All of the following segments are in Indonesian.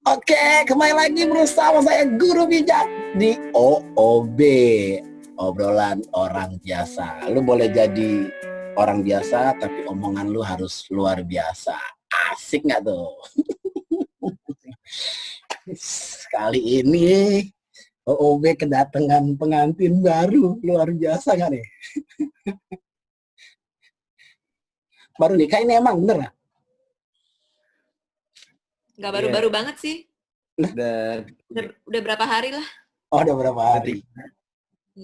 Oke, kembali lagi bersama saya Guru Bijak di OOB, obrolan orang biasa. Lu boleh jadi orang biasa, tapi omongan lu harus luar biasa. Asik nggak tuh? Kali ini OOB kedatangan pengantin baru, luar biasa nggak nih? Baru nikah ini emang bener? Nggak baru-baru banget sih. Udah berapa hari lah. Oh, udah berapa hari?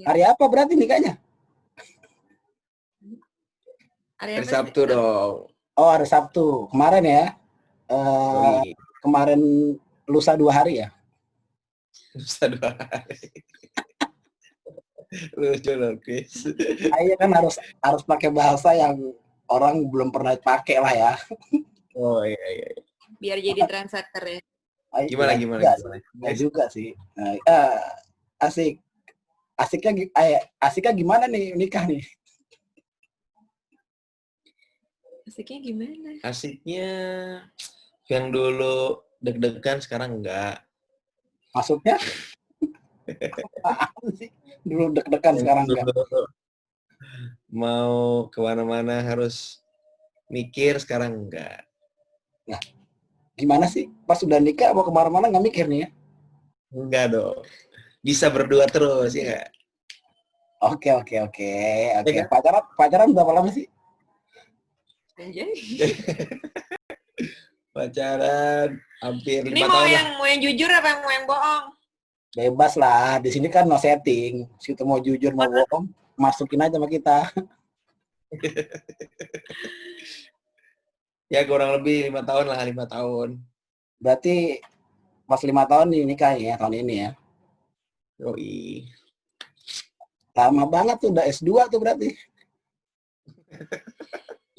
Hari apa berarti nikahnya? Hari Sabtu dong. Oh, hari Sabtu. Kemarin ya? Kemarin lusa 2 hari ya? Lusa 2 hari. Lucu loh, Chris. Kayaknya kan harus pakai bahasa yang orang belum pernah pakai lah ya. Oh iya. Biar jadi translator ya. Gimana? Enggak juga sih. Asiknya gimana nih nikah nih? Asiknya gimana? Asiknya yang dulu deg-degan sekarang enggak. Maksudnya? Dulu deg-degan sekarang enggak. Mau kemana-mana harus mikir, sekarang enggak. Nah, gimana sih? Pas udah nikah mau kemana-mana nggak mikir nih ya? Enggak dong. Bisa berdua terus, ya nggak? Oke. Ya, pacaran berapa lama sih? Anjay. Pacaran hampir 5 tahun. Ini mau yang jujur apa mau yang bohong? Bebas lah. Di sini kan no setting. Situ mau jujur mau bohong, masukin aja sama kita. Ya kurang lebih 5 tahun lah, 5 tahun. Berarti pas 5 tahun nih nikah ya tahun ini ya? Yoi. Lama banget tuh, udah S2 tuh berarti.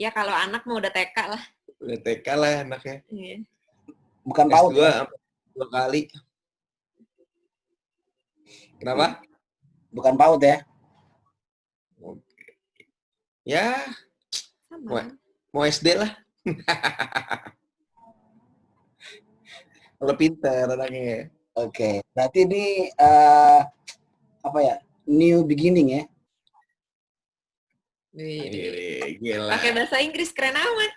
Ya kalau anak mau udah TK lah. Udah TK lah anaknya. Iya. Bukan PAUD S2 ya? 2 kali. Kenapa? Bukan PAUD ya? Oke. Ya, Sama. mau SD lah. Kalau pintar anaknya. Oke. Berarti ini apa ya? New beginning ya? Gila. Pakai bahasa Inggris keren amat.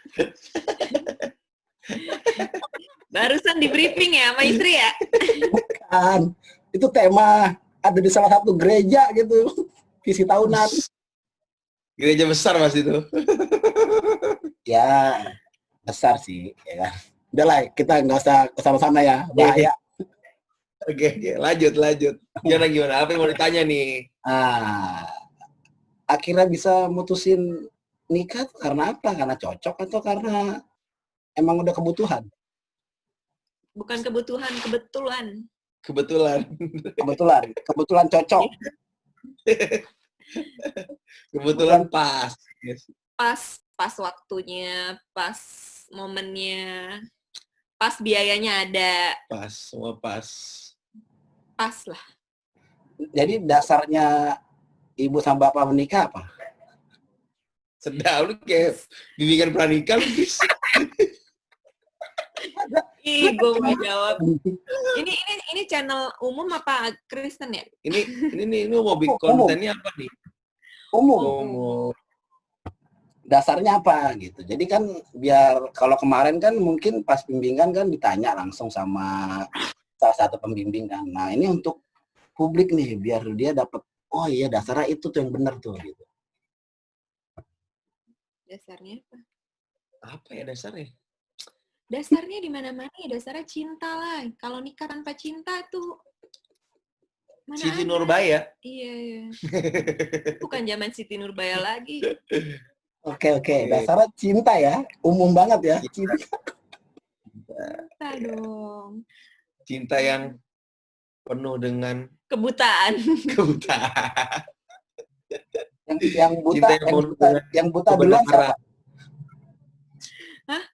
Barusan di briefing ya sama istri ya? Bukan. Itu tema ada di salah satu gereja gitu. Visi tahunan. Gereja besar Mas itu. Ya, besar sih. Ya. Udah lah, kita nggak usah kesana-sana ya. Bahaya. Oke. Lanjut. Gimana? Apa yang mau ditanya nih? Akhirnya bisa mutusin nikah karena apa? Karena cocok atau karena emang udah kebutuhan? Bukan kebutuhan, Kebetulan cocok. Kebetulan pas. Yes. Pas waktunya, pas momennya, pas biayanya ada. Semua pas. Pas lah. Jadi dasarnya ibu sama bapak menikah apa? Sedap lu kayak bimbingan pranikah lu. Ih, gue mau jawab. Ini channel umum apa Kristen ya? Ini mau bikin kontennya apa nih? Umum. Dasarnya apa gitu. Jadi kan biar kalau kemarin kan mungkin pas bimbingan kan ditanya langsung sama salah satu pembimbing kan. Nah, ini untuk publik nih biar dia dapat oh iya dasarnya itu tuh yang benar tuh gitu. Dasarnya apa? Apa ya dasarnya? Dasarnya di mana-mana ya, dasarnya cinta lah. Kalau nikah tanpa cinta tuh mana Siti ada? Nurbaya. Iya. Bukan zaman Siti Nurbaya lagi. Oke. Dasarnya cinta ya. Umum banget ya. Cinta dong. Cinta yang penuh dengan kebutaan. Yang buta duluan siapa? Hah?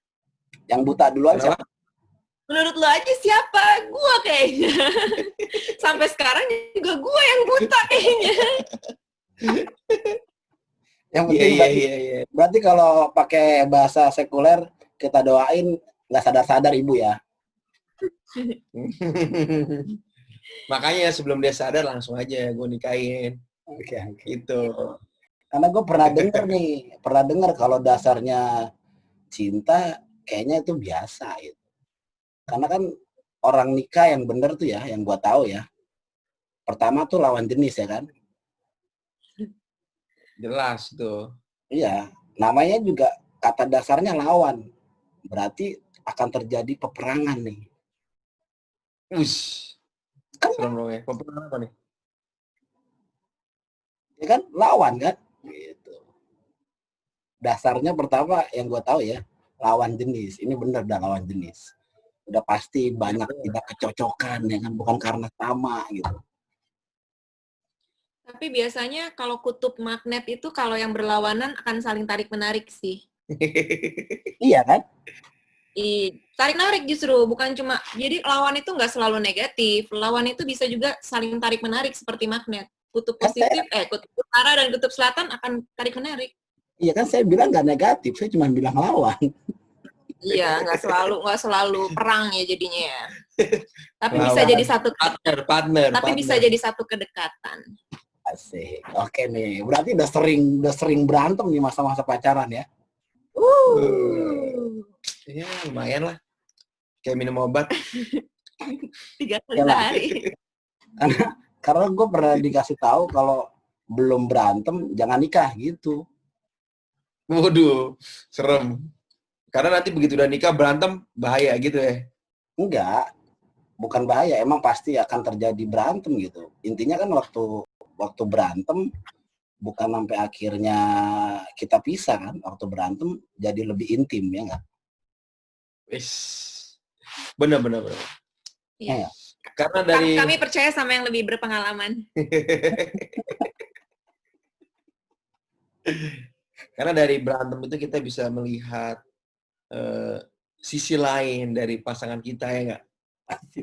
Yang buta duluan siapa? Menurut lo aja siapa? Gua kayaknya. Sampai sekarang juga gua yang buta kayaknya. Yang penting berarti kalau pakai bahasa sekuler kita doain nggak sadar-sadar ibu ya. Makanya sebelum dia sadar langsung aja gue nikahin. Oke. Gitu. Karena gue pernah denger kalau dasarnya cinta kayaknya itu biasa gitu. Karena kan orang nikah yang bener tuh ya, yang gua tahu ya, pertama tuh lawan jenis ya kan. Jelas tuh. Iya, namanya juga kata dasarnya lawan. Berarti akan terjadi peperangan nih. Ush. Kan Serem dong ya. Peperangan apa nih? ya kan lawan kan gitu. Dasarnya pertama yang gua tahu ya, lawan jenis. Ini bener dah lawan jenis. Udah pasti banyak tidak kecocokan ya kan, bukan karena sama gitu. Tapi biasanya kalau kutub magnet itu kalau yang berlawanan akan saling tarik-menarik sih. Iya kan? Tarik-narik justru, bukan cuma... Jadi lawan itu nggak selalu negatif. Lawan itu bisa juga saling tarik-menarik seperti magnet. Kutub positif, kutub utara dan kutub selatan akan tarik-menarik. Iya kan saya bilang nggak negatif, saya cuma bilang lawan. Iya, nggak selalu perang ya jadinya ya. Tapi Lawan. bisa jadi satu partner. bisa jadi satu kedekatan. Asik. Oke nih, berarti udah sering berantem nih masa-masa pacaran ya. Ya lumayan lah. Kayak minum obat. 3 kali Yalah. sehari. Karena gue pernah dikasih tahu kalau belum berantem jangan nikah gitu. Waduh, serem. Karena nanti begitu udah nikah berantem bahaya gitu ya. Enggak, bukan bahaya, emang pasti akan terjadi berantem gitu. Intinya kan waktu berantem bukan sampai akhirnya kita pisah kan, waktu berantem jadi lebih intim ya enggak? Wis. Benar. Iya. Karena dari Kami percaya sama yang lebih berpengalaman. Karena dari berantem itu kita bisa melihat sisi lain dari pasangan kita ya nggak?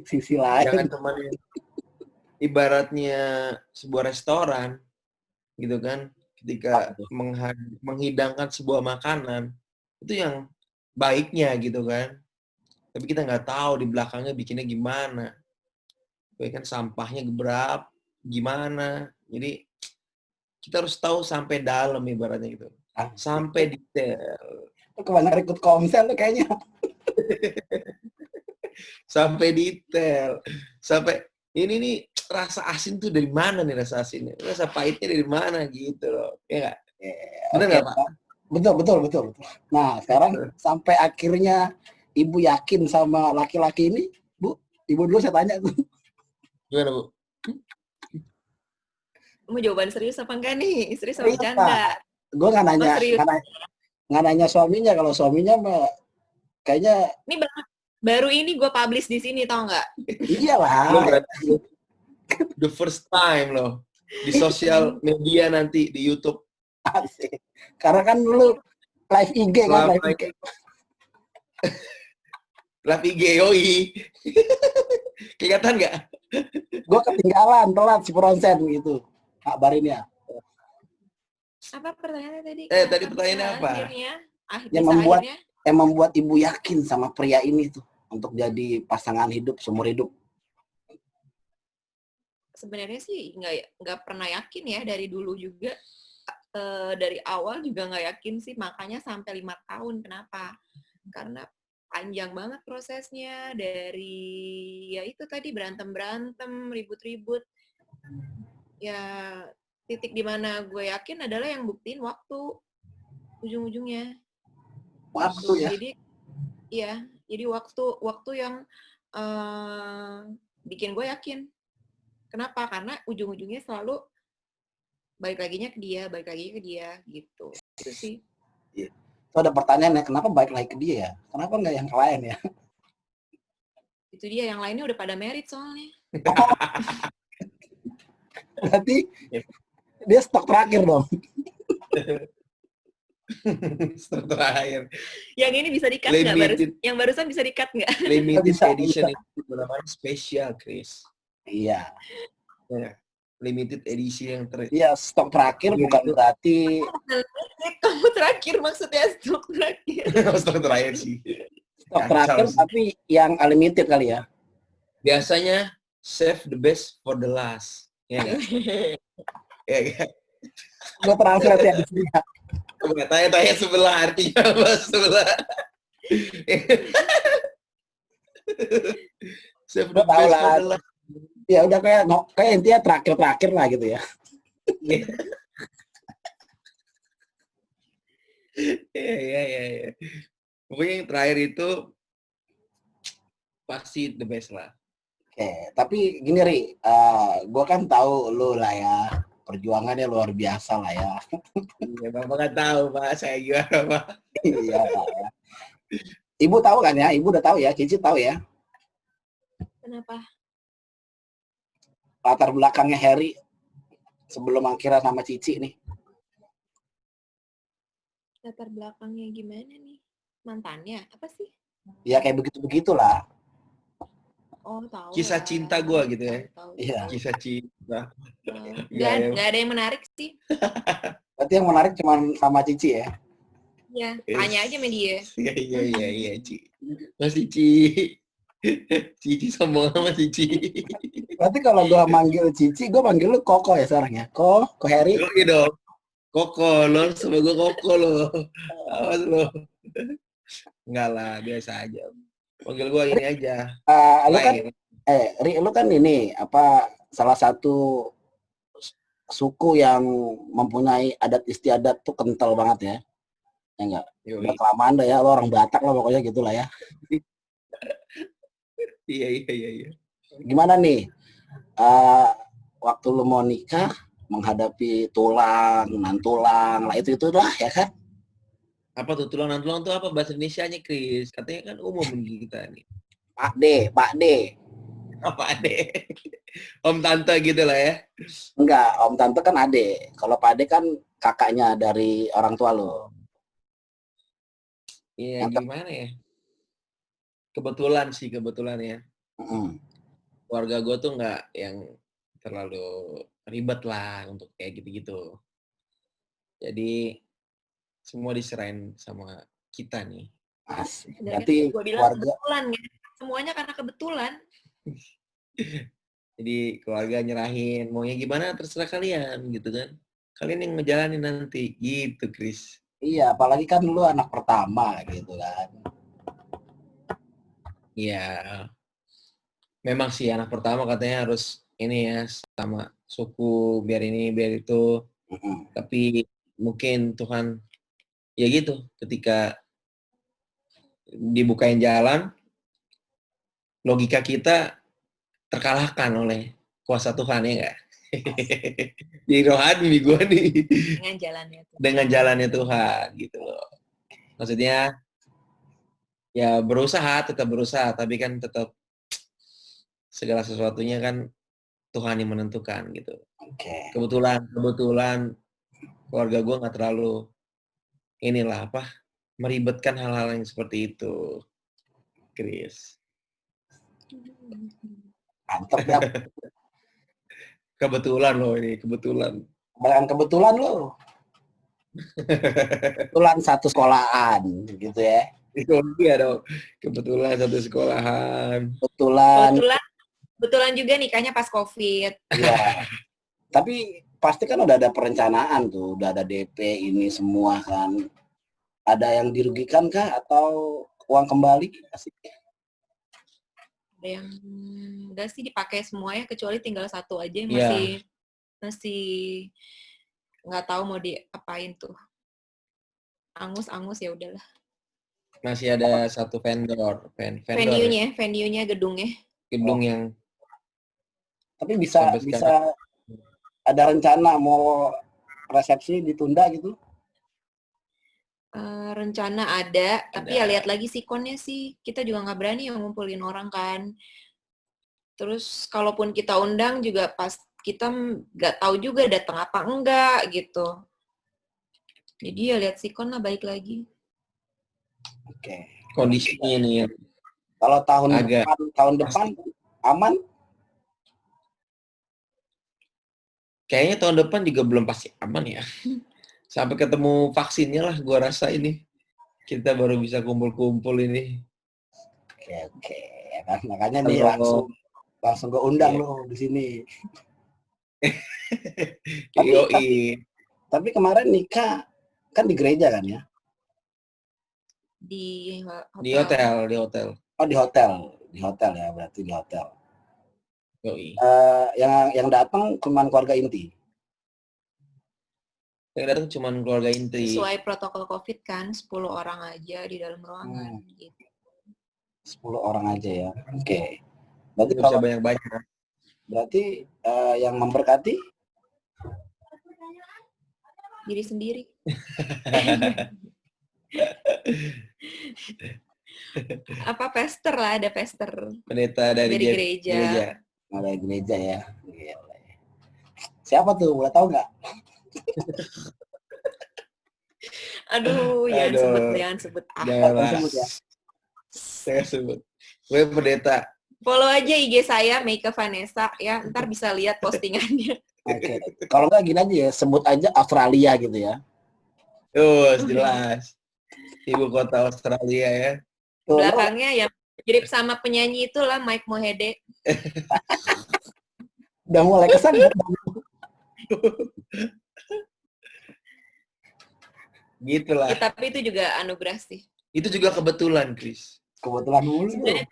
Sisi lain. Jangan cuma ibaratnya sebuah restoran gitu kan, ketika menghidangkan sebuah makanan itu yang baiknya gitu kan, tapi kita nggak tahu di belakangnya bikinnya gimana, ya kan sampahnya berapa, gimana, jadi kita harus tahu sampai dalam ibaratnya gitu, sampai detail. Kebanyakan ikut komsel tuh kayaknya. Sampai detail, sampai ini nih rasa asin tuh dari mana nih rasa asinnya, rasa pahitnya dari mana gitu loh, ya nggak? Benar nggak Pak? Betul. Nah sekarang sampai akhirnya ibu yakin sama laki-laki ini, Bu, ibu dulu saya tanya tuh. Gimana Bu? Mau jawaban serius apa enggak nih? Serius apa bercanda? Gue nggak nanya suaminya, kalau suaminya mah kayaknya. Ini baru ini gue publish di sini, tau nggak? Iyalah. The first time loh di sosial media, nanti di YouTube. Asik. Karena kan dulu live IG kan, live IG. Live IG, yoi. Kelihatan nggak? Gue ketinggalan, telat si Bronsen gitu. Kabarin ya. Apa pertanyaannya tadi? Tadi pertanyaannya apa? Yang membuat ibu yakin sama pria ini tuh untuk jadi pasangan hidup seumur hidup. Sebenarnya sih nggak pernah yakin ya dari dulu juga. Dari awal juga nggak yakin sih, makanya sampai 5 tahun. Kenapa? Karena panjang banget prosesnya, dari ya itu tadi berantem ribut-ribut. Ya titik dimana gue yakin adalah yang buktiin waktu, ujung-ujungnya. Waktu ya. Jadi waktu yang bikin gue yakin. Kenapa? Karena ujung-ujungnya selalu balik lagi ke dia gitu. Itu sih. Iya. Itu ada pertanyaannya, kenapa balik lagi ke dia ya? Kenapa nggak yang lain ya? Itu dia, yang lainnya udah pada married soalnya. Berarti dia stok terakhir dong. Stok terakhir. Yang ini bisa di-cut nggak? Yang barusan bisa di-cut nggak? Limited edition itu namanya spesial, Chris. Iya. Limited edition yang Iya, stok terakhir bukan berarti. Kamu terakhir maksudnya stok terakhir. Stok terakhir sih. Stok terakhir tapi yang unlimited kali ya. biasanya save the best for the last. Ya nggak? Ya nggak? Gue translate ya di sini. Coba tanya sebelah artinya apa sebelah. Save the Gue tau best for lah. the last. Ya udah kayak intinya terakhir lah gitu ya. Iya. Pokoknya yang terakhir itu pasti the best lah. Oke, tapi gini Ri, gue kan tahu lu lah ya, perjuangannya luar biasa lah ya. Iya, Bapak nggak tahu, Pak. Saya gimana, Pak. Iya Pak ya. Ibu tahu kan ya? Ibu udah tahu ya? Cici tahu ya? Kenapa? Latar belakangnya Harry sebelum akhirnya sama Cici nih. Latar belakangnya gimana nih? Mantannya? Apa sih? Ya kayak begitu-begitulah. Oh, tahu. Kisah cinta gue gitu ya. Tahu. Iya. Kisah cinta. Nggak ada yang menarik sih. Berarti yang menarik cuma sama Cici ya? Ya, tanya aja sama dia. Iya, Ci. Masih Ci. Cici sombong sama Cici. Berarti kalau gue manggil Cici, gue manggil lu Koko ya sekarang ya? Ko Harry? Oke dong. Koko, lo sama gue Koko lo. Awas lo. Enggak lah, biasa aja. Panggil gue ini aja. Lu kan, Ri, lu kan ini, salah satu suku yang mempunyai adat istiadat tuh kental banget ya. Ya enggak? Udah kelamaan dah ya, lo orang Batak lah pokoknya gitulah ya. Iya. Gimana nih, waktu lu mau nikah, menghadapi tulang, nantulang, lah itu-itulah ya kan? Apa tuh tulang tuh apa bahasa Indonesianya, Chris? Katanya kan umum kita nih. Pak D. Apa ade? Om tante gitu lah ya. Enggak, om tante kan ade. Kalau Pak D kan kakaknya dari orang tua lo. Iya, gimana ya? Kebetulan ya. Keluarga gue tuh nggak yang terlalu ribet lah untuk kayak gitu-gitu. Jadi semua diserahin sama kita nih. Asik. Berarti gue bilang kebetulan ya. Semuanya karena kebetulan. Jadi keluarga nyerahin, maunya gimana terserah kalian gitu kan. Kalian yang ngejalanin nanti gitu, Chris. Iya, apalagi kan lu anak pertama gitu kan. Iya. Memang sih anak pertama katanya harus ini ya sama suku biar ini biar itu. Tapi mungkin Tuhan ya gitu ketika dibukain jalan logika kita terkalahkan oleh kuasa Tuhan ya enggak? Di rohani gue nih. Dengan jalannya Tuhan gitu loh. Maksudnya ya tetap berusaha tapi kan tetap segala sesuatunya kan Tuhan yang menentukan gitu. Okay. Kebetulan keluarga gue nggak terlalu meribetkan hal-hal yang seperti itu, Chris. Mantap ya. Kebetulan kebetulan. Bahkan kebetulan lo. Kebetulan satu sekolahan gitu ya. Iya dong. Kebetulan satu sekolahan. Kebetulan juga nikahnya pas COVID. Iya. Tapi pasti kan udah ada perencanaan tuh, udah ada DP ini semua kan. Ada yang dirugikan kah atau uang kembali? Asik. Ada yang enggak sih dipakai semuanya kecuali tinggal satu aja yang masih nggak tahu mau diapain tuh. Angus ya udahlah. Masih ada satu vendor. Venue-nya gedung Oh. yang. Tapi bisa ada rencana mau resepsi ditunda gitu? Rencana ada, tapi ya lihat lagi sikonnya sih. Kita juga nggak berani yang ngumpulin orang kan. Terus kalaupun kita undang juga pas kita nggak tahu juga datang apa enggak gitu. Jadi ya lihat sikon lah balik lagi. Oke. Kondisinya nih ya. Kalau tahun depan aman? Kayaknya tahun depan juga belum pasti aman ya. Sampai ketemu vaksinnya lah gua rasa ini. Kita baru bisa kumpul-kumpul ini. Oke. Makanya nih langsung Langsung gue undang Iya. lo di sini. Tapi, Yoi. tapi kemarin nikah kan di gereja kan ya? Di Di hotel. Oh di hotel ya, berarti di hotel. Yoi. Yang datang cuma keluarga inti. Yang datang cuma keluarga inti. Sesuai protokol COVID kan, 10 orang aja di dalam ruangan. Gitu. 10 orang aja ya. Oke. Berarti Nggak bisa kalau banyak-banyak. berarti yang memberkati Diri sendiri. Apa pester lah, ada pester Pendeta dari gereja. ada gereja ya. Gila. Siapa tuh? Boleh tahu nggak? Aduh, jangan sebut. Janganlah. Sebut ya. Saya sebut. Gue pendeta. Follow aja IG saya, Meika Vanessa ya. Ntar bisa lihat postingannya. Oke. Kalau nggak gini aja ya, sebut aja Australia gitu ya. Jelas. Ibu kota Australia ya. Belakangnya yang mirip sama penyanyi itulah Mike Mohede. Udah mulai kesan ya? Gitulah. Ya, tapi itu juga anugerah sih. Itu juga kebetulan, Chris. Kebetulan dulu. Sebenarnya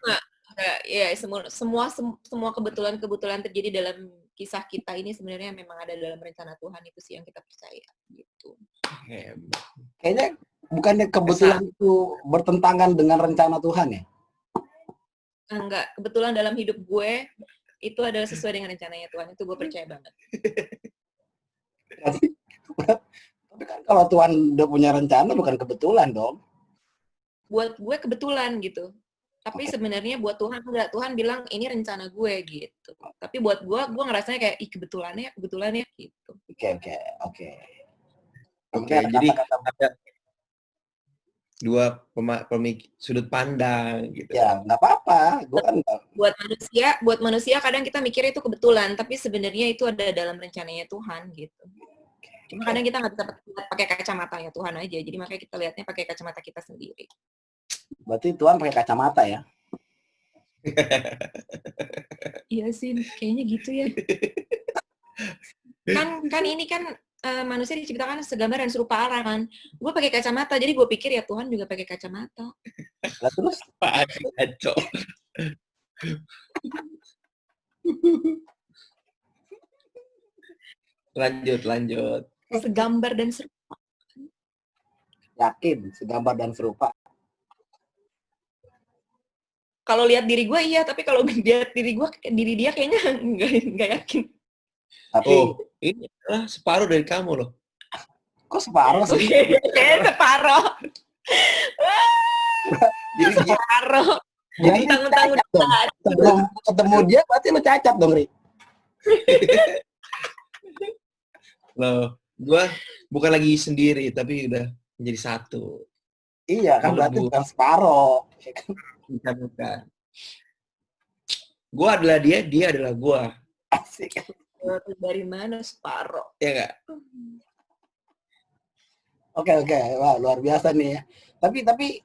ya semua kebetulan terjadi dalam kisah kita ini sebenarnya memang ada dalam rencana Tuhan, itu sih yang kita percaya gitu. Kayaknya bukannya kebetulan itu bertentangan dengan rencana Tuhan ya? Enggak, kebetulan dalam hidup gue itu adalah sesuai dengan rencananya Tuhan, itu gue percaya banget. Tapi kan kalau Tuhan udah punya rencana bukan kebetulan dong. Buat gue kebetulan gitu. Tapi sebenarnya buat Tuhan enggak. Tuhan bilang ini rencana gue gitu. Tapi buat gue ngerasanya kayak kebetulannya gitu. Oke. Jadi ada dua sudut pandang gitu. Ya, nggak apa-apa. Gue kan buat manusia kadang kita mikir itu kebetulan, tapi sebenarnya itu ada dalam rencananya Tuhan gitu. Cuma kadang kita nggak bisa pakai kacamatanya Tuhan aja, jadi makanya kita lihatnya pakai kacamata kita sendiri. Berarti Tuhan pakai kacamata ya? Iya sih, kayaknya gitu ya. Kan ini kan manusia diciptakan segambar dan serupa Allah kan. Gue pakai kacamata, jadi gue pikir ya Tuhan juga pakai kacamata. Lah terus Kacau. Lanjut. Segambar dan serupa. yakin segambar dan serupa. Kalau lihat diri gue iya, tapi kalau lihat diri dia kayaknya nggak yakin. Tapi ini adalah separuh dari kamu loh. kok separuh sih? Kayaknya separuh. Jadi separuh. Jadi sebelum ketemu dia berarti lu cacat dong, Ri. Loh, gue bukan lagi sendiri tapi udah menjadi satu. Iya kan berarti bukan separuh. Bukan. Gue adalah dia adalah gue. Asik. Dari mana separuh? Ya nggak? Oke. Wah, luar biasa nih ya. Tapi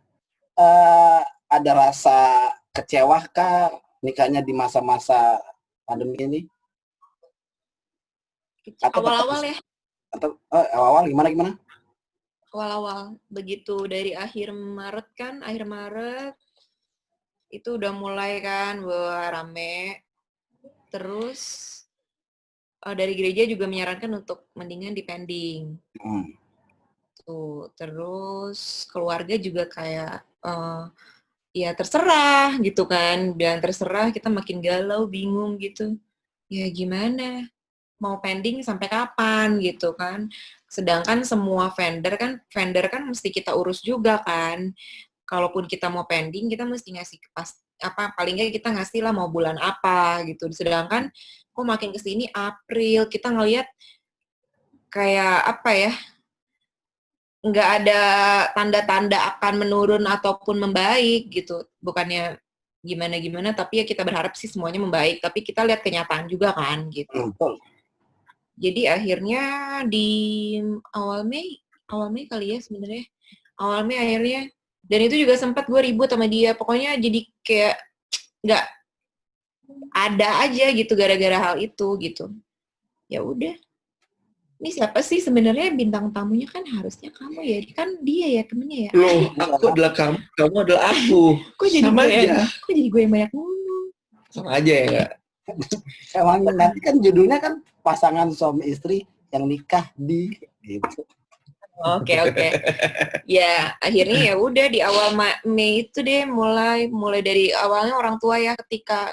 ada rasa kecewa kah nikahnya di masa-masa pandemi ini? Awal-awal ya? Atau awal-awal gimana? Awal-awal. Begitu dari akhir Maret itu udah mulai kan rame. Terus dari gereja juga menyarankan untuk mendingan dipending. Tuh, terus keluarga juga kayak ya terserah gitu kan, dan terserah kita makin galau, bingung gitu. Ya gimana? Mau pending sampai kapan gitu kan? Sedangkan semua vendor kan mesti kita urus juga kan. Kalaupun kita mau pending, kita mesti ngasih paling nggak kita ngasih lah mau bulan apa gitu. Sedangkan kok makin kesini April kita ngelihat kayak apa ya? Nggak ada tanda-tanda akan menurun ataupun membaik gitu. Bukannya gimana-gimana, tapi ya kita berharap sih semuanya membaik. Tapi kita lihat kenyataan juga kan gitu. Jadi akhirnya di awal Mei kali ya sebenarnya. Awal Mei akhirnya. Dan itu juga sempat gue ribut sama dia. Pokoknya jadi kayak ada aja gitu gara-gara hal itu gitu. Ya udah. Ini siapa sih sebenarnya bintang tamunya, kan harusnya kamu ya, kan dia ya temennya ya. Loh, aku adalah kamu adalah aku. Kok jadi Sama gue aja. kok jadi gue yang banyak ngomong. Sama aja ya nggak? Emang nanti kan judulnya kan pasangan suami istri yang nikah di gitu. Oke. Ya, akhirnya ya udah di awal Mei itu deh mulai dari awalnya orang tua ya, ketika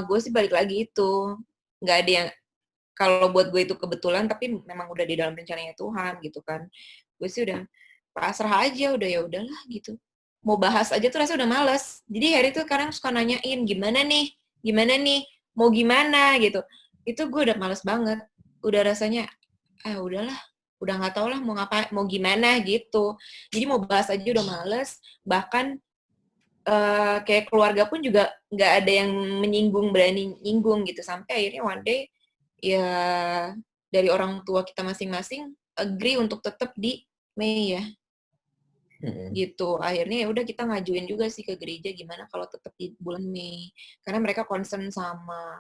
gue sih balik lagi itu nggak ada yang, kalau buat gue itu kebetulan tapi memang udah di dalam rencananya Tuhan gitu kan. Gue sih udah pasrah aja, udah ya udahlah gitu. Mau bahas aja tuh rasa udah males. Jadi hari itu kadang suka nanyain gimana nih, mau gimana gitu. Itu gue udah males banget. Udah rasanya udahlah, udah nggak tau lah mau gimana gitu. Jadi mau bahas aja udah males. Bahkan kayak keluarga pun juga nggak ada yang berani nyinggung gitu, sampai akhirnya one day ya dari orang tua kita masing-masing agree untuk tetap di Mei ya. Gitu. Akhirnya ya udah kita ngajuin juga sih ke gereja gimana kalau tetap di bulan Mei. Karena mereka concern sama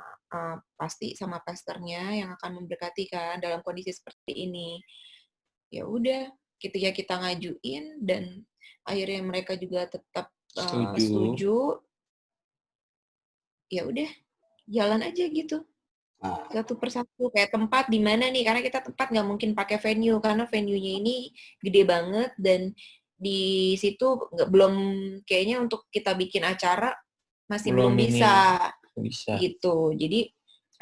pasti sama pastornya yang akan memberkati kan dalam kondisi seperti ini. Ya udah, ketika kita ngajuin dan akhirnya mereka juga tetap setuju. Ya udah, jalan aja gitu. Satu persatu, kayak tempat di mana nih, karena kita tempat nggak mungkin pakai venue karena venue-nya ini gede banget dan di situ belum, kayaknya untuk kita bikin acara masih belum bisa gitu. Jadi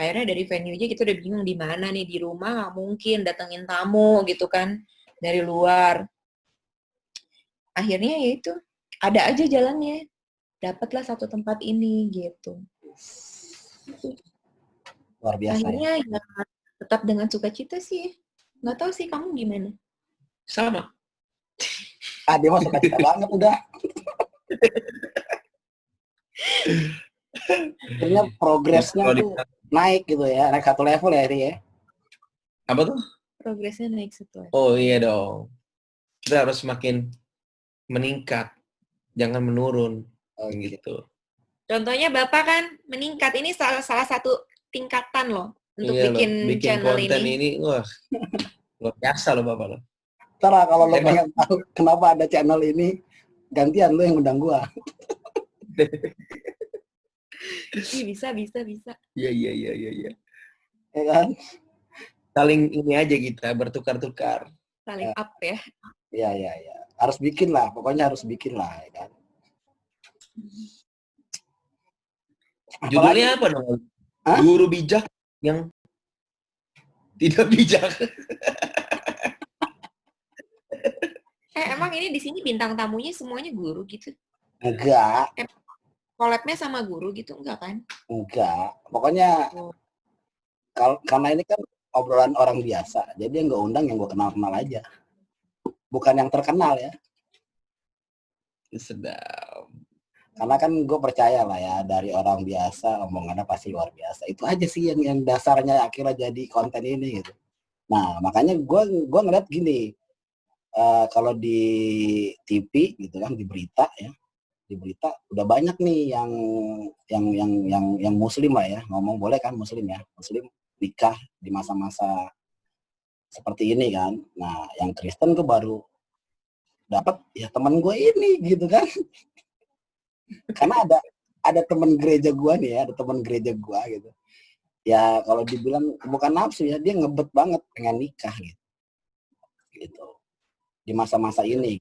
akhirnya dari venue-nya kita udah bingung di mana nih, di rumah nggak mungkin datengin tamu gitu kan dari luar. Akhirnya ya itu ada aja jalannya, dapatlah satu tempat ini gitu. Luar biasa. Akhirnya ya tetap dengan sukacita sih. Nggak tahu sih kamu gimana? Sama. Dia mah sukacita banget udah. Akhirnya progresnya tuh naik gitu ya, naik satu level ya Ri ya. Apa tuh? Progresnya naik satu level. Oh iya dong. Kita harus makin meningkat, jangan menurun. Gitu. Contohnya Bapak kan meningkat, ini salah satu tingkatan loh untuk bikin channel konten ini. Wah, luar biasa loh Bapak loh. Ntar kalau lo pengen tahu kenapa ada channel ini, gantian lo yang undang gua. Bisa. Iya. Ya kan? Saling ini aja kita, bertukar-tukar. Saling up ya. Iya. Harus bikin lah, pokoknya harus bikin lah ya kan. Judulnya apa dong? Guru bijak yang tidak bijak. Emang ini di sini bintang tamunya semuanya guru gitu? Enggak. Collab-nya sama guru gitu enggak kan? Enggak. Pokoknya karena ini kan obrolan orang biasa, jadi yang gue undang yang gue kenal-kenal aja. Bukan yang terkenal ya. Sedap. Karena kan gue percaya lah ya, dari orang biasa omongannya pasti luar biasa. Itu aja sih yang dasarnya akhirnya jadi konten ini gitu. Nah makanya gue ngeliat gini, kalau di TV gitu kan, di berita udah banyak nih yang muslim lah ya, ngomong boleh kan muslim nikah di masa-masa seperti ini kan. Nah yang Kristen tuh baru dapat ya teman gue ini gitu kan. Karena ada teman gereja gua nih ya, gitu. Ya kalau dibilang bukan nafsu ya, dia ngebet banget pengen nikah gitu. Di masa-masa ini,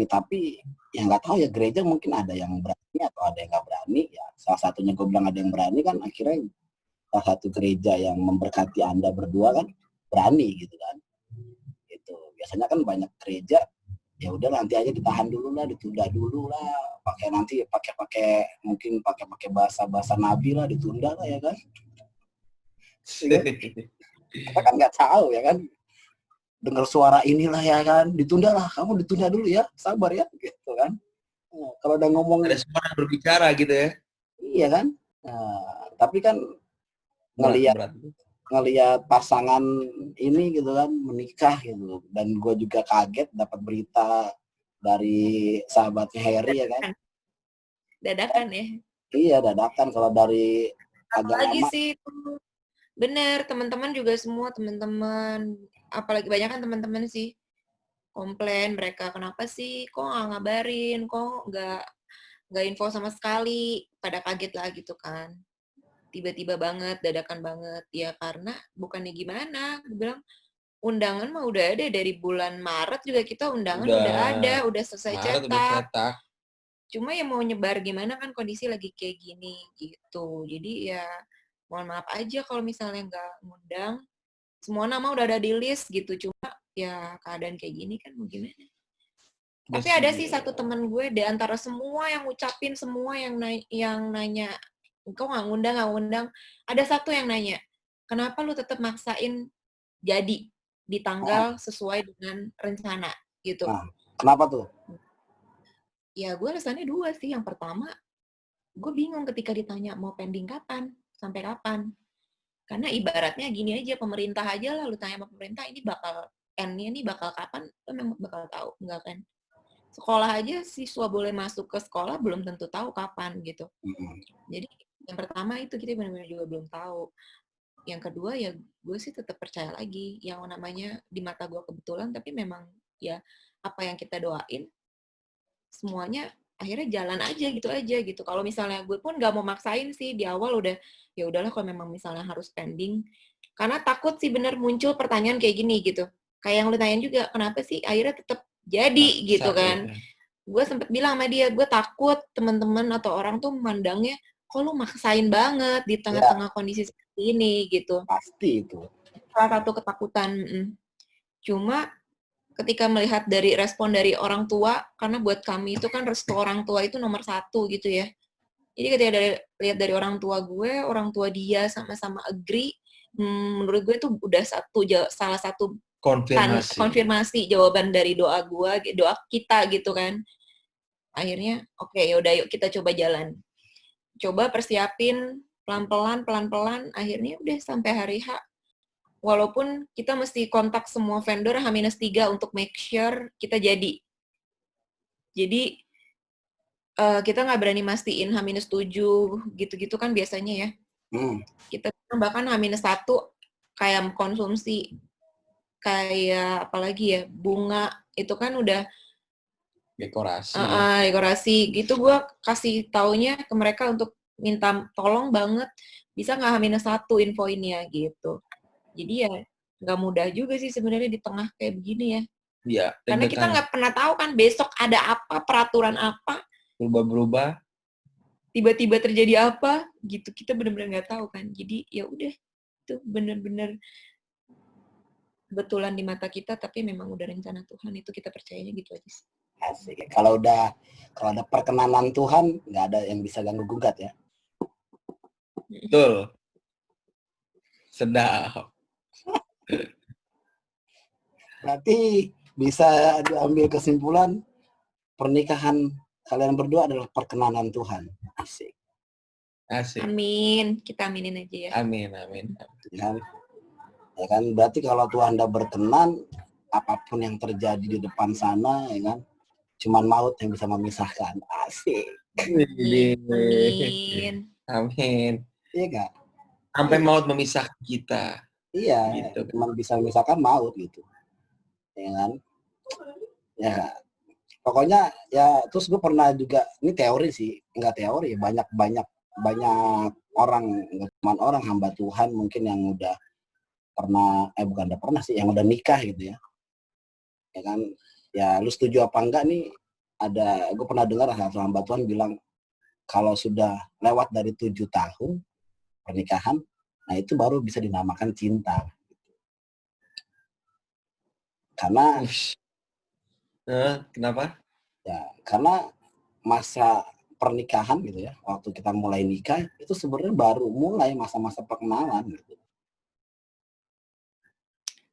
tapi ya nggak tahu ya, gereja mungkin ada yang berani atau ada yang nggak berani ya. Salah satunya gue bilang ada yang berani kan, akhirnya salah satu gereja yang memberkati Anda berdua kan berani gitu kan. Gitu. Biasanya kan banyak gereja ya udah nanti aja ditahan dulu lah, ditunda dulu lah, mungkin pakai bahasa nabi lah, ditunda lah ya kan. Kita kan nggak tahu ya kan, dengar suara inilah ya kan, ditunda lah, kamu ditunda dulu ya, sabar ya gitu kan. Nah, kalau udah ngomong ada semua yang berbicara gitu ya. Iya kan. Nah, tapi kan ngelihat pasangan ini gitu kan menikah gitu, dan gue juga kaget dapat berita dari sahabatnya Harry ya kan. Dadakan ya. Iya, dadakan kalau dari agak Apalagi lama. sih itu bener, teman-teman juga semua teman-teman, apalagi banyak kan teman-teman sih komplain mereka, kenapa sih kok nggak ngabarin, kok nggak info sama sekali, pada kaget lah gitu kan. Tiba-tiba banget, dadakan banget. Ya karena bukannya gimana, gue bilang undangan mah udah ada dari bulan Maret juga kita undangan udah ada, udah selesai Maret udah cetak. cetak. Cuma ya mau nyebar gimana kan kondisi lagi kayak gini gitu. Jadi ya mohon maaf aja kalau misalnya nggak ngundang. Semua nama udah ada di list gitu. Cuma ya keadaan kayak gini kan mau gimana. Tapi ada sih satu temen gue di antara semua yang ngucapin, semua yang nanya, kok nggak ngundang, ada satu yang nanya, kenapa lu tetap maksain jadi di tanggal sesuai dengan rencana gitu. Nah, kenapa tuh? Ya gue alasannya dua sih. Yang pertama, gue bingung ketika ditanya mau pending kapan, sampai kapan. Karena ibaratnya gini aja, pemerintah aja lah, lu tanya sama pemerintah, ini bakal end-nya nih bakal kapan, lu memang bakal tahu, enggak kan? Sekolah aja siswa boleh masuk ke sekolah belum tentu tahu kapan gitu. Jadi yang pertama itu kita benar-benar juga belum tahu. Yang kedua ya gue sih tetap percaya lagi yang namanya di mata gue kebetulan, tapi memang ya apa yang kita doain semuanya akhirnya jalan aja gitu. Kalau misalnya gue pun nggak mau maksain sih di awal udah ya udahlah kalau memang misalnya harus pending, karena takut sih bener muncul pertanyaan kayak gini gitu. Kayak yang lu tanyain juga, kenapa sih akhirnya tetap jadi gitu kan. Gue sempet bilang sama dia, gue takut teman-teman atau orang tuh memandangnya, kok lu maksain banget di tengah-tengah kondisi seperti ini gitu. Pasti itu. Salah satu ketakutan. Cuma ketika melihat dari respon dari orang tua, karena buat kami itu kan restu orang tua itu nomor satu gitu ya. Jadi ketika lihat dari orang tua dia sama-sama agree, menurut gue itu udah salah satu konfirmasi jawaban dari doa kita gitu kan. Akhirnya oke, yaudah yuk kita coba jalan. Coba persiapin pelan-pelan, akhirnya udah sampai hari H. Walaupun kita mesti kontak semua vendor H-3 untuk make sure kita jadi. Jadi kita nggak berani mastiin H-7 gitu-gitu kan biasanya ya. Kita bahkan H-1 kayak konsumsi kayak apalagi ya, bunga itu kan udah dekorasi gitu. Gue kasih taunya ke mereka untuk minta tolong banget bisa nggak H-1 infoinnya gitu. Jadi ya nggak mudah juga sih sebenarnya di tengah kayak begini ya. Iya. Karena kita nggak pernah tahu kan besok ada apa, peraturan apa, berubah-berubah, tiba-tiba terjadi apa gitu. Kita benar-benar nggak tahu kan. Jadi ya udah itu benar-benar kebetulan di mata kita, tapi memang udah rencana Tuhan, itu kita percayanya gitu aja sih. Asik. Kalau ada perkenanan Tuhan, nggak ada yang bisa ganggu gugat ya. Betul. Sedap. Berarti bisa diambil kesimpulan pernikahan kalian berdua adalah perkenanan Tuhan. Asik. Amin. Kita aminin aja ya. Amin. Ya kan, berarti kalau Tuhan udah berkenan, apapun yang terjadi di depan sana, ya kan, cuman maut yang bisa memisahkan. Asik. Amin. Iya kan? Sampai maut memisahkan kita. Iya, gitu. Cuman bisa memisahkan maut gitu. Ya kan? Ya, pokoknya ya terus gue pernah juga, ini teori sih, enggak teori, banyak orang, enggak cuma orang, hamba Tuhan mungkin yang udah pernah, bukan udah pernah sih, yang udah nikah gitu ya. Ya kan, ya lu setuju apa enggak nih, gue pernah dengar satu hamba Tuhan bilang, kalau sudah lewat dari 7 tahun pernikahan, nah itu baru bisa dinamakan cinta. Karena kenapa? Ya, karena masa pernikahan gitu ya, waktu kita mulai nikah itu sebenarnya baru mulai masa-masa perkenalan gitu.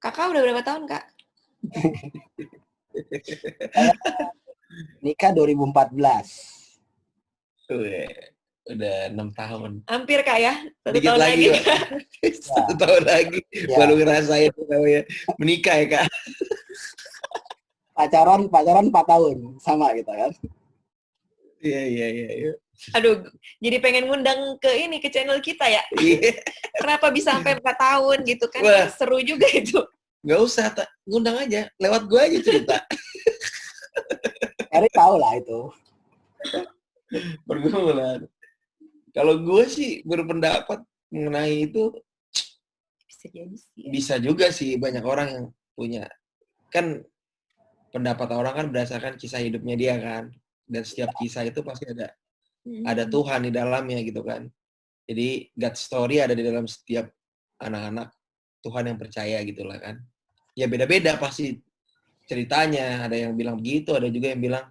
Kakak udah berapa tahun, Kak? Nikah 2014. Udah 6 tahun. Hampir, Kak ya? 1 Dikit tahun lagi. 1 tahun lagi. Ya. Baru ngerasain namanya menikah ya, Kak. Pacaran 4 tahun sama gitu kan. Iya. Aduh, jadi pengen ngundang ke channel kita ya. Iya. Kenapa bisa sampai 4 tahun gitu kan? Wah. Seru juga itu. Nggak usah, ngundang aja. Lewat gue aja cerita. Eri tahu lah itu. Pergumulan. Kalau gue sih berpendapat mengenai itu, Bisa jadi sih. bisa juga sih banyak orang yang punya. Kan pendapat orang kan berdasarkan kisah hidupnya dia kan. Dan setiap kisah itu pasti ada Tuhan di dalamnya gitu kan. Jadi God story ada di dalam setiap anak-anak Tuhan yang percaya gitu lah kan. Ya beda-beda pasti ceritanya. Ada yang bilang begitu, ada juga yang bilang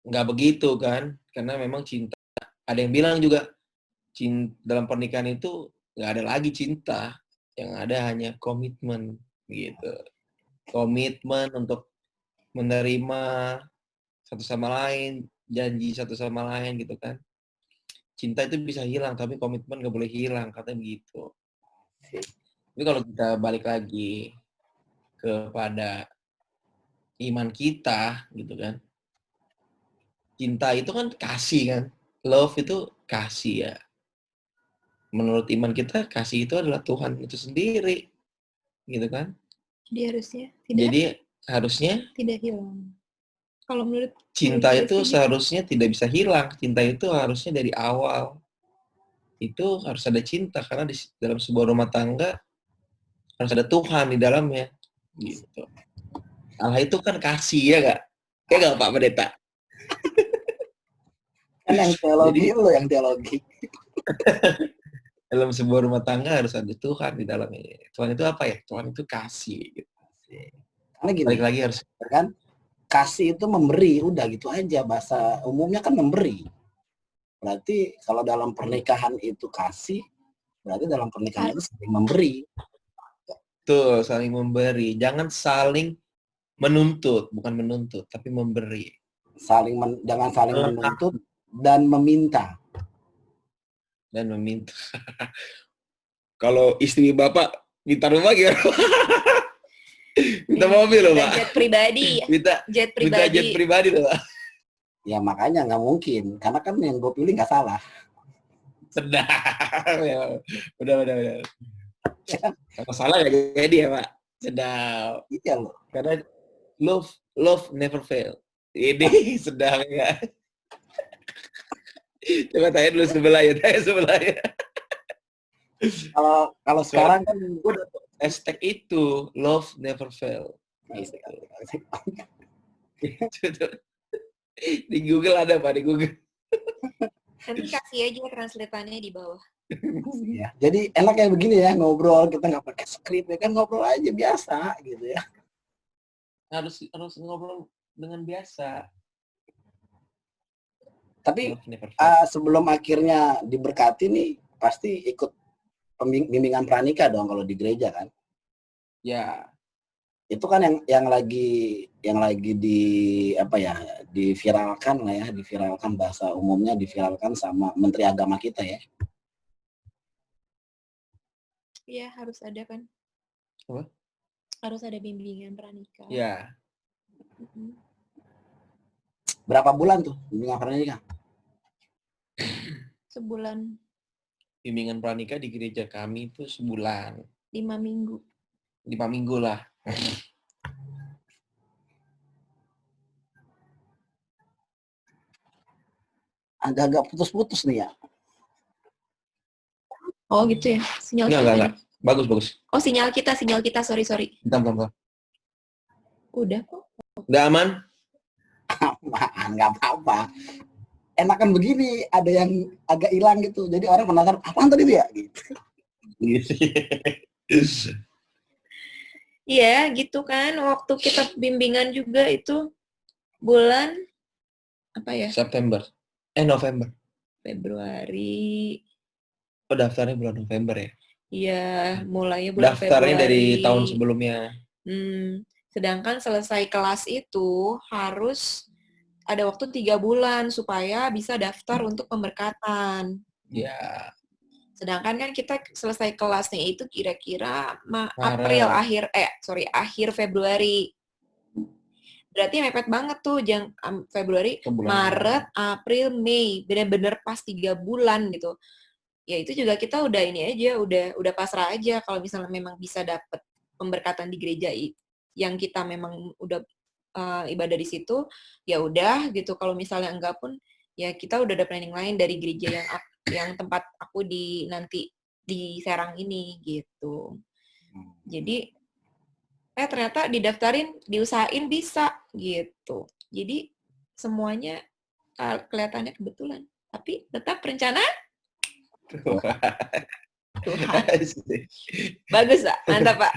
nggak begitu kan. Karena memang cinta. Ada yang bilang juga dalam pernikahan itu nggak ada lagi cinta. Yang ada hanya komitmen gitu. Komitmen untuk menerima satu sama lain, janji satu sama lain gitu kan. Cinta itu bisa hilang, tapi komitmen nggak boleh hilang, katanya begitu. Tapi kalau kita balik lagi kepada iman kita, gitu kan. Cinta itu kan kasih kan. Love itu kasih ya. Menurut iman kita, kasih itu adalah Tuhan itu sendiri. Gitu kan. Jadi harusnya tidak hilang. Kalau menurut cinta itu seharusnya tidak bisa hilang. Cinta itu harusnya dari awal. Itu harus ada cinta karena di dalam sebuah rumah tangga harus ada Tuhan di dalamnya. Gitu. Allah itu kan kasih ya nggak? Ya nggak Pak Pendeta? Kan yang teologi lo yang teologi. Dalam sebuah rumah tangga harus ada Tuhan di dalamnya. Tuhan itu apa ya? Tuhan itu kasih. Gitu. Karena gini, balik lagi harus kan kasih itu memberi, udah gitu aja, bahasa umumnya kan memberi. Berarti kalau dalam pernikahan itu kasih, berarti dalam pernikahan itu saling memberi. Tuh, saling memberi. Jangan saling menuntut, bukan menuntut, tapi memberi. Jangan saling menuntut dan meminta. Dan meminta. Kalau istri Bapak minta rumah gimana? Minta mobil loh, Pak. Jet pribadi. Minta jet pribadi loh, Pak. Ya makanya nggak mungkin, karena kan yang gue pilih nggak salah. Sedap. Ya, udah. Kalau salah ya jadi ya, Pak. Sedap. Iya loh. Karena love never fail. Ini sedap ya. Coba tanya dulu sebelah ya. Kalau sekarang kan gue udah hashtag itu love never fail. Di Google ada Pak, di Google. Nanti kasih aja translatannya di bawah. Ya, jadi enak kayak begini ya ngobrol, kita nggak pakai skrip ya kan, ngobrol aja biasa gitu ya. Harus ngobrol dengan biasa. Tapi sebelum akhirnya diberkati nih pasti ikut bimbingan pranikah dong kalau di gereja kan? Ya. Itu kan yang lagi diviralkan lah ya, diviralkan bahasa umumnya, diviralkan sama Menteri Agama kita ya. Iya, harus ada kan. Apa? Harus ada bimbingan pranikah. Ya. Berapa bulan tuh bimbingan pranikah? Sebulan. Bimbingan pranikah di gereja kami itu sebulan. 5 minggu. 5 minggu lah. Agak-agak putus-putus nih ya. Oh gitu ya, sinyal kita. Enggak. Bagus. Oh sinyal kita, sorry. Bentar. Udah kok. Udah aman? Aman, nggak apa-apa. Enakan begini, ada yang agak hilang gitu. Jadi orang penasaran, apaan tadi dia? Gitu. Iya, gitu kan. Waktu kita bimbingan juga itu bulan apa ya? November. Februari. Oh, daftarnya bulan November ya? Iya, mulainya bulan daftarnya Februari. dari tahun sebelumnya. Sedangkan selesai kelas itu harus ada waktu 3 bulan supaya bisa daftar untuk pemberkatan. Ya. Sedangkan kan kita selesai kelasnya itu kira-kira akhir Februari. berarti mepet banget tuh Februari, Maret, April, Mei, bener-bener pas 3 bulan gitu. Ya itu juga kita udah ini aja, udah pasrah aja kalau misalnya memang bisa dapet pemberkatan di gereja yang kita memang udah ibadah di situ, ya udah gitu. Kalau misalnya enggak pun, ya kita udah ada planning lain dari gereja yang tempat aku nanti di Serang ini gitu. Jadi ternyata didaftarin, diusahain bisa gitu. Jadi semuanya kelihatannya kebetulan, tapi tetap rencana Tuhan. Bagus, Pak. Mantap, Pak.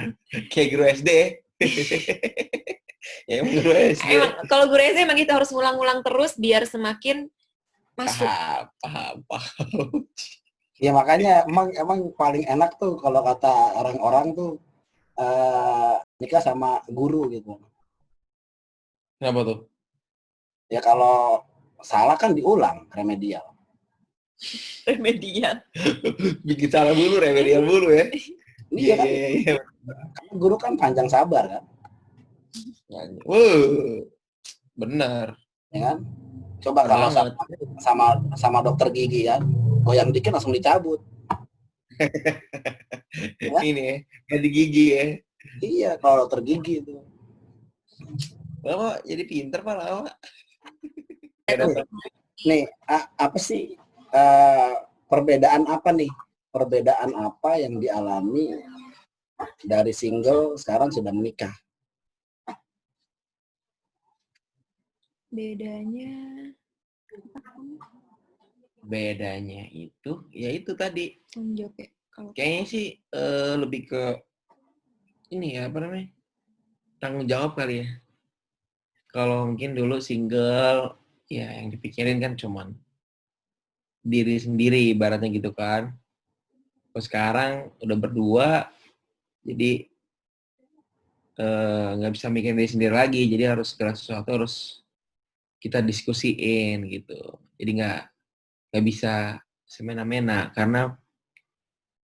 Kayak guru SD. Ya, emang guru SD. Emang kalau guru SD emang kita harus ngulang-ngulang terus biar semakin masuk. Paham. Ya makanya emang paling enak tuh kalau kata orang-orang tuh nikah sama guru gitu. Kenapa tuh? Ya kalau salah kan diulang, remedial. Remedial. Bikin salah dulu, remedial dulu ya. Iya kan? Iya. Karena guru kan panjang sabar kan? Benar. Ya kan? Coba kalau sama dokter gigi ya, goyang dikit langsung dicabut. Ya? Ini ya, ganti gigi ya. Iya, kalau dokter gigi itu. Lama jadi pinter Pak lama. Nih, apa sih perbedaan apa nih? Perbedaan apa yang dialami dari single sekarang sudah menikah? Bedanya itu, ya itu tadi. Kayaknya sih lebih ke ini ya, apa namanya? Tanggung jawab kali ya. Kalau mungkin dulu single, ya yang dipikirin kan cuman diri sendiri, ibaratnya gitu kan. Terus sekarang udah berdua, jadi nggak bisa mikirin diri sendiri lagi. Jadi harus segala sesuatu harus kita diskusiin gitu. Jadi nggak bisa semena-mena karena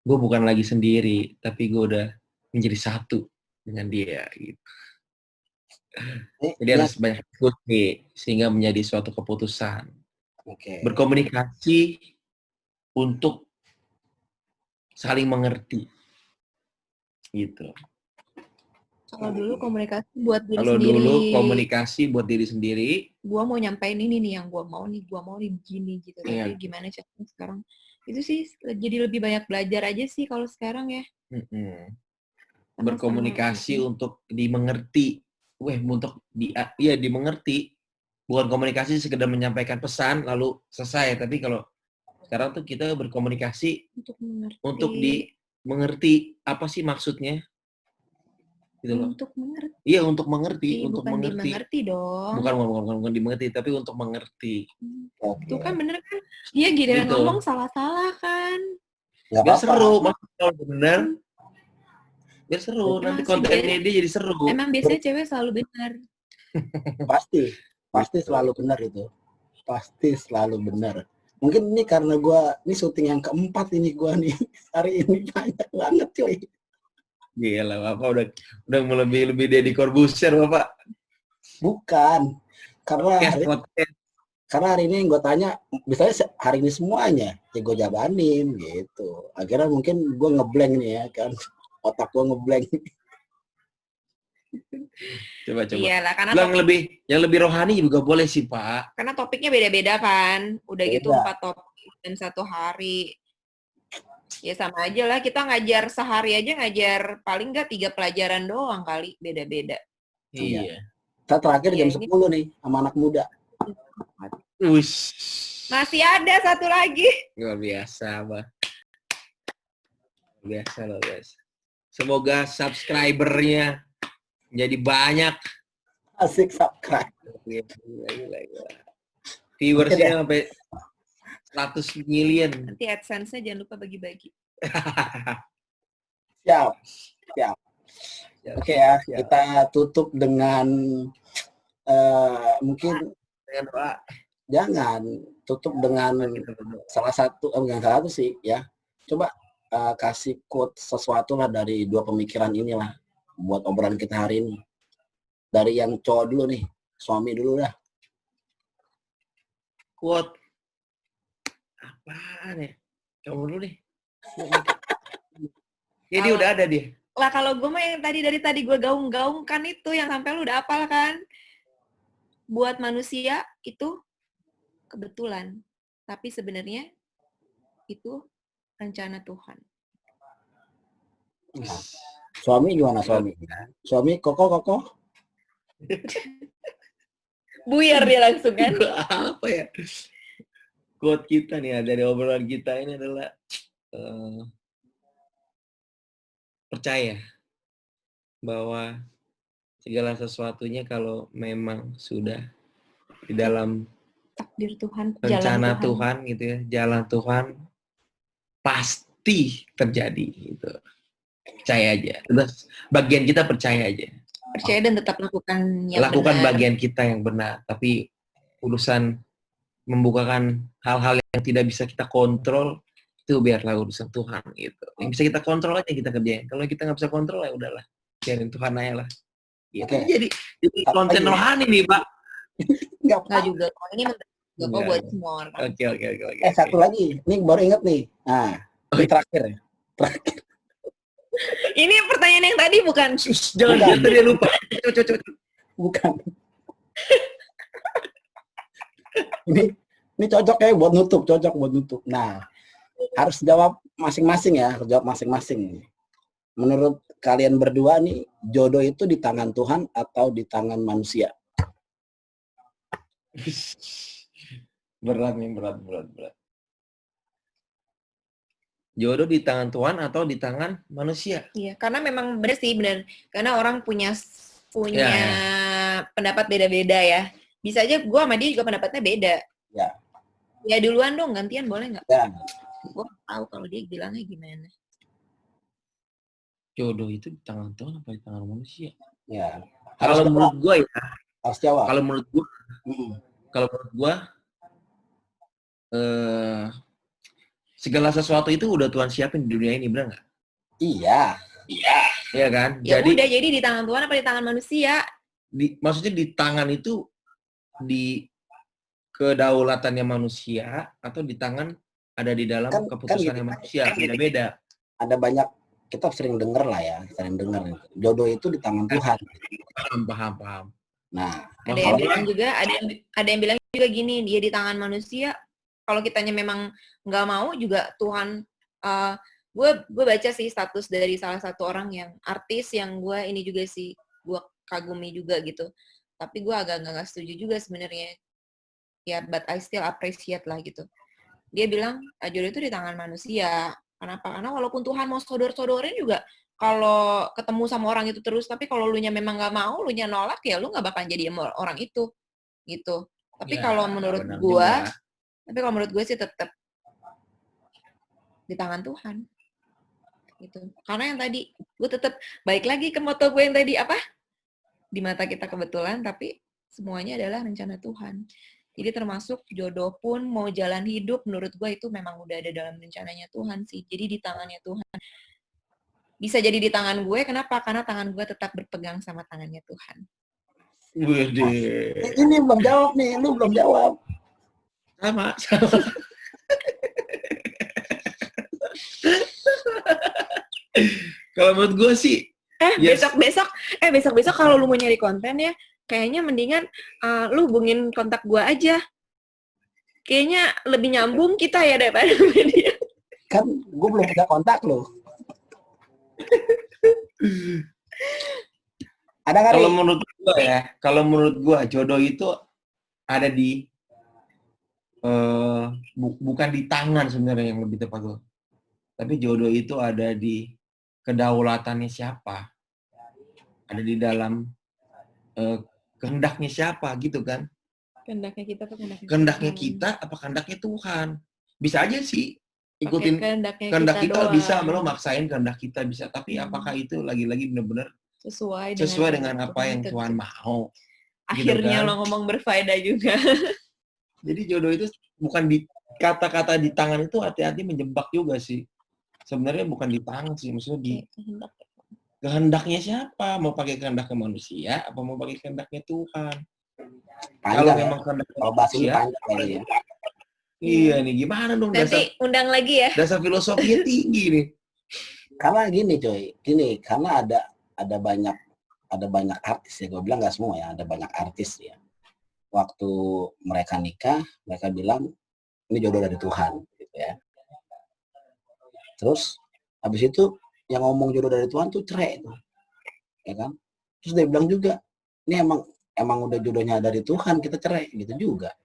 gue bukan lagi sendiri, tapi gue udah menjadi satu dengan dia gitu. Jadi harus banyak diskusi sehingga menjadi suatu keputusan. Berkomunikasi untuk saling mengerti gitu. Kalau dulu komunikasi buat diri sendiri. Kalau dulu komunikasi buat diri sendiri. Gua mau nyampein ini nih yang gua mau nih begini gitu. Tapi gimana caranya sekarang? Itu sih jadi lebih banyak belajar aja sih kalau sekarang ya. Berkomunikasi untuk dimengerti. Untuk dimengerti. Bukan komunikasi sekedar menyampaikan pesan lalu selesai. Tapi kalau sekarang tuh kita berkomunikasi untuk dimengerti apa sih maksudnya. Gitu loh. Untuk mengerti. Iya, untuk mengerti, untuk bukan mengerti. Dimengerti dong. Bukan dimengerti, tapi untuk mengerti. Itu kan bener kan? Dia giliran ngomong salah-salah kan. Biar seru, maksudnya kalau bener. Biar seru, nanti kontennya dia jadi seru. Emang biasanya cewek selalu benar. Pasti selalu benar itu. Pasti selalu benar. Mungkin ini karena ini syuting yang keempat ini nih. Hari ini banyak banget cuy. Gila, Bapak udah lebih Deddy Corbuzier, Bapak. Bukan. Karena hari ini yang gue tanya, misalnya hari ini semuanya, ya gue jabanin gitu. Akhirnya mungkin gue ngeblank nih ya kan. Otak gue ngeblank. Coba. Iyalah, karena yang lebih rohani juga boleh sih, Pak. Karena topiknya beda-beda kan. Udah gitu 4 topik dan 1 hari. Ya sama aja lah, kita ngajar sehari aja ngajar paling nggak 3 pelajaran doang kali, beda-beda. Iya. Kita terakhir jam 10 nih sama anak muda. Masih ada 1 lagi. Luar biasa, Mbak. Luar biasa. Semoga subscribernya jadi banyak. Asik subscribe. Viewersnya sampai 100 million. Nanti AdSense-nya jangan lupa bagi-bagi. Siap. Oke ya, kita tutup dengan mungkin dengan Pak. Jangan tutup dengan salah satu sih ya. Coba kasih quote sesuatu lah dari 2 pemikiran inilah buat obrolan kita hari ini. Dari yang cowok dulu nih. suami dulu dah. Quote. Apaan ya? Kamu dulu deh. Jadi Kalau- udah ada dia. Lah kalau gue mah yang dari tadi gue gaung-gaungkan itu yang sampai lu udah hafal kan. Buat manusia itu kebetulan. Tapi sebenarnya itu rencana Tuhan. Nah, suami gimana suami? Suami koko. Buyar dia langsung kan. Apa ya? Quote kita nih ya, dari obrolan kita ini adalah percaya bahwa segala sesuatunya kalau memang sudah di dalam Takdir Tuhan, rencana jalan Tuhan gitu ya, jalan Tuhan pasti terjadi gitu. Percaya aja. Terus bagian kita percaya aja. Percaya dan tetap lakukan yang Lakukan benar. bagian kita yang benar, tapi urusan membukakan hal-hal yang tidak bisa kita kontrol itu biarlah urusan Tuhan gitu. Yang bisa kita kontrol aja kita kerjain. Kalau kita nggak bisa kontrol ya udahlah, biarin Tuhan aja lah. Gitu. Oke. Jadi konten Apa rohani nih Pak. Enggak Nggak juga. Kalau ini juga kok Nggak. buat semua orang. Oke. satu lagi. Ini baru inget nih. Nah, ini terakhir ya. Terakhir. Ini pertanyaan yang tadi bukan. Jangan Bukan. biar dia lupa. Coba. Bukan. ini cocok ya buat nutup. Nah, harus jawab masing-masing ya, harus jawab masing-masing. Menurut kalian berdua nih, jodoh itu di tangan Tuhan atau di tangan manusia? Berat. Jodoh di tangan Tuhan atau di tangan manusia? Iya, karena memang benar. Karena orang punya Ya. pendapat beda-beda ya. Bisa aja gue sama dia juga pendapatnya beda. Ya. Ya duluan dong, gantian boleh nggak? Ya. Gue tahu kalau dia bilangnya gimana. Jodoh itu di tangan Tuhan atau di tangan manusia? Ya. Kalau Harus menurut gue ya, harus jawab. kalau menurut gue Mm-mm. segala sesuatu itu udah Tuhan siapin di dunia ini, benar nggak? Iya. Iya kan? Ya Jadi udah, jadi di tangan Tuhan apa di tangan manusia? maksudnya di tangan itu di kedaulatannya manusia atau di tangan ada di dalam Kan keputusannya gitu. manusia, beda-beda. Ada banyak, kita sering dengar lah ya, jodoh itu di tangan Tuhan. Paham. Nah, Ada yang bilang juga, ada yang bilang juga gini, dia di tangan manusia. Kalau kitanya memang nggak mau juga Tuhan. Gue baca sih status dari salah satu orang yang artis yang gue ini juga sih gue kagumi juga gitu. Tapi gue agak nggak setuju juga sebenarnya. Ya, but I still appreciate lah gitu. Dia bilang jodoh itu di tangan manusia. Kenapa? Karena walaupun Tuhan mau sodor-sodorin juga, kalau ketemu sama orang itu terus, tapi kalau lu nya memang nggak mau, lu nya nolak, ya lu nggak bakal jadi orang itu, gitu. Tapi kalau menurut gue sih tetap di tangan Tuhan, gitu. Karena yang tadi, gue tetap balik lagi ke moto gue yang tadi apa? Di mata kita kebetulan, tapi semuanya adalah rencana Tuhan. Jadi termasuk jodoh pun mau jalan hidup, menurut gue itu memang udah ada dalam rencananya Tuhan sih. Jadi di tangannya Tuhan. Bisa jadi di tangan gue, kenapa? Karena tangan gue tetap berpegang sama tangannya Tuhan. Ini belum jawab nih, lu belum jawab. Sama. Kalau menurut gue sih, besok kalau lu mau nyari konten ya, kayaknya mendingan lu hubungin kontak gue aja. Kayaknya lebih nyambung kita ya daripada media. Kan gue belum punya kontak lo. Ada nggak? Kalau menurut gue jodoh itu ada di bukan di tangan sebenarnya yang lebih tepat lo. Tapi jodoh itu ada di kedaulatannya siapa. Ada di dalam kehendaknya siapa gitu kan. Kehendaknya kita apa kehendaknya kita apa kehendaknya Tuhan. Bisa aja sih ikutin kehendak kita bisa, lo maksain kehendak kita bisa, tapi apakah itu lagi-lagi benar-benar sesuai dengan apa yang Tuhan mau? Akhirnya gitu kan? lo ngomong berfaedah juga. Jadi jodoh itu bukan di kata-kata di tangan itu, hati-hati menjebak juga sih. Sebenarnya bukan di tangan sih, maksudnya di kehendaknya siapa? Mau pakai kehendaknya manusia apa mau pakai kehendaknya Tuhan? Kalau Panjang ya. memang kehendak Kalau bahas ini manusia, panjang kali ya. iya nih gimana dong Nanti undang lagi ya. dasar filosofinya tinggi nih. Karena gini coy, karena ada banyak artis ya, gue bilang nggak semua ya, ada banyak artis ya. Waktu mereka nikah, mereka bilang ini jodoh dari Tuhan, gitu ya. Terus habis itu yang ngomong jodoh dari Tuhan tuh cerai itu, ya kan? Terus dia bilang juga, ini emang udah jodohnya dari Tuhan, kita cerai, gitu juga.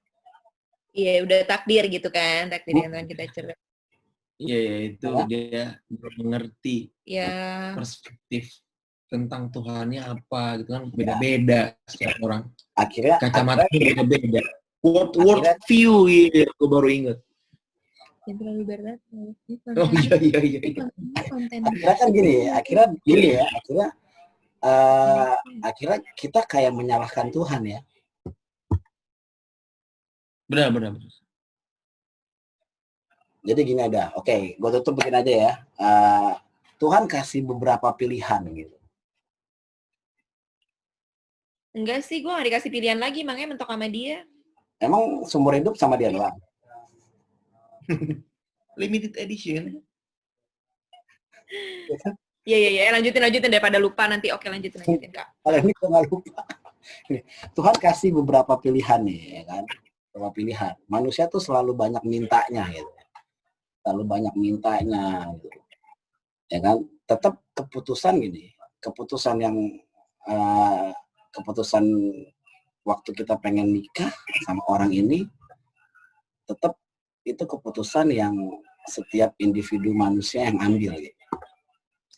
Iya, udah takdir gitu kan, takdir yang Tuhan kita cerai. Iya ya itu Ya. dia belum mengerti Ya, perspektif tentang Tuhannya apa gitu kan beda-beda setiap orang. Akhirnya Kacamatanya beda-beda. Word Akhirnya- view iya, aku baru inget. yang terlalu berat. Oh iya. akhirnya kan gini ya, akhirnya kita kayak menyalahkan Tuhan ya. Benar. Jadi gini ada, oke, gue tutup begini aja ya. Tuhan kasih beberapa pilihan gitu. Enggak sih, gue gak dikasih pilihan lagi, makanya mentok sama dia. Emang seumur hidup sama dia doang. Limited edition. Iya, lanjutin daripada lupa nanti. Oke, lanjutin Kak. Kalau ini gue nggak lupa. Tuhan kasih beberapa pilihan nih, ya kan? Beberapa pilihan. Manusia tuh selalu banyak mintanya gitu. Selalu banyak mintanya gitu. Ya kan? Tetap keputusan gini. Keputusan waktu kita pengen nikah sama orang ini, tetap itu keputusan yang setiap individu manusia yang ambil gitu.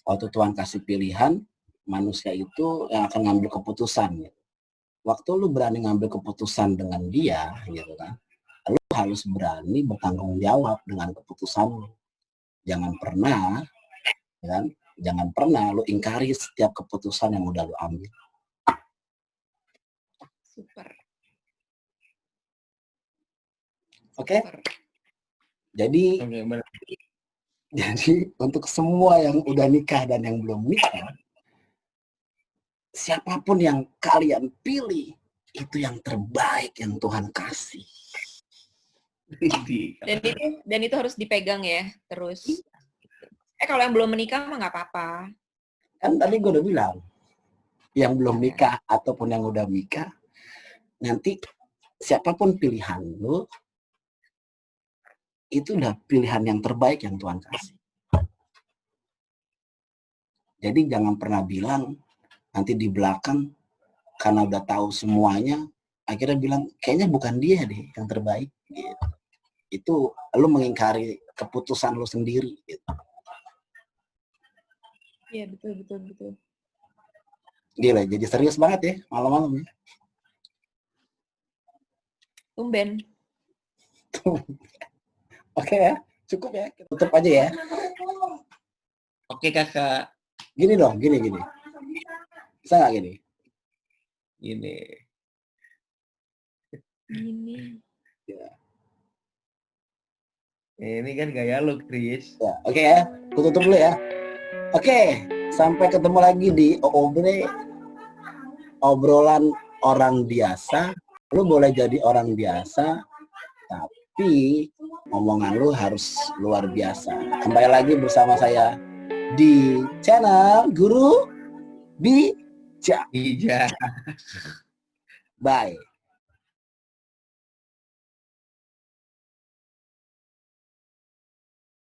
Waktu Tuhan kasih pilihan, manusia itu yang akan ngambil keputusan gitu. Waktu lu berani ngambil keputusan dengan dia gitu kan, lu harus berani bertanggung jawab dengan keputusan lu. Jangan pernah lu ingkari setiap keputusan yang udah lu ambil. Super. Oke? Jadi untuk semua yang udah nikah dan yang belum nikah, siapapun yang kalian pilih, itu yang terbaik yang Tuhan kasih. Dan itu harus dipegang ya, terus. Kalau yang belum menikah mah nggak apa-apa. Kan tadi gue udah bilang, yang belum nikah ataupun yang udah nikah, nanti siapapun pilihan lu, itu udah pilihan yang terbaik yang Tuhan kasih. Jadi jangan pernah bilang nanti di belakang karena udah tahu semuanya, akhirnya bilang kayaknya bukan dia deh yang terbaik. Gitu. Itu lu mengingkari keputusan lu sendiri. Gitu. Iya betul. Gila, jadi serius banget ya malam-malam ya. Tumben. Oke ya, cukup ya, kita tutup aja ya. Oke kakak. Gini dong, gini. Bisa nggak gini? Gini. Ya. Ini kan gaya lo, Chris. Ya, oke ya, aku tutup dulu ya. Oke, sampai ketemu lagi di obrolan orang biasa. Lu boleh jadi orang biasa, tapi omongan lu harus luar biasa. Kembali lagi bersama saya di channel Guru Bijak. Iya. Bye.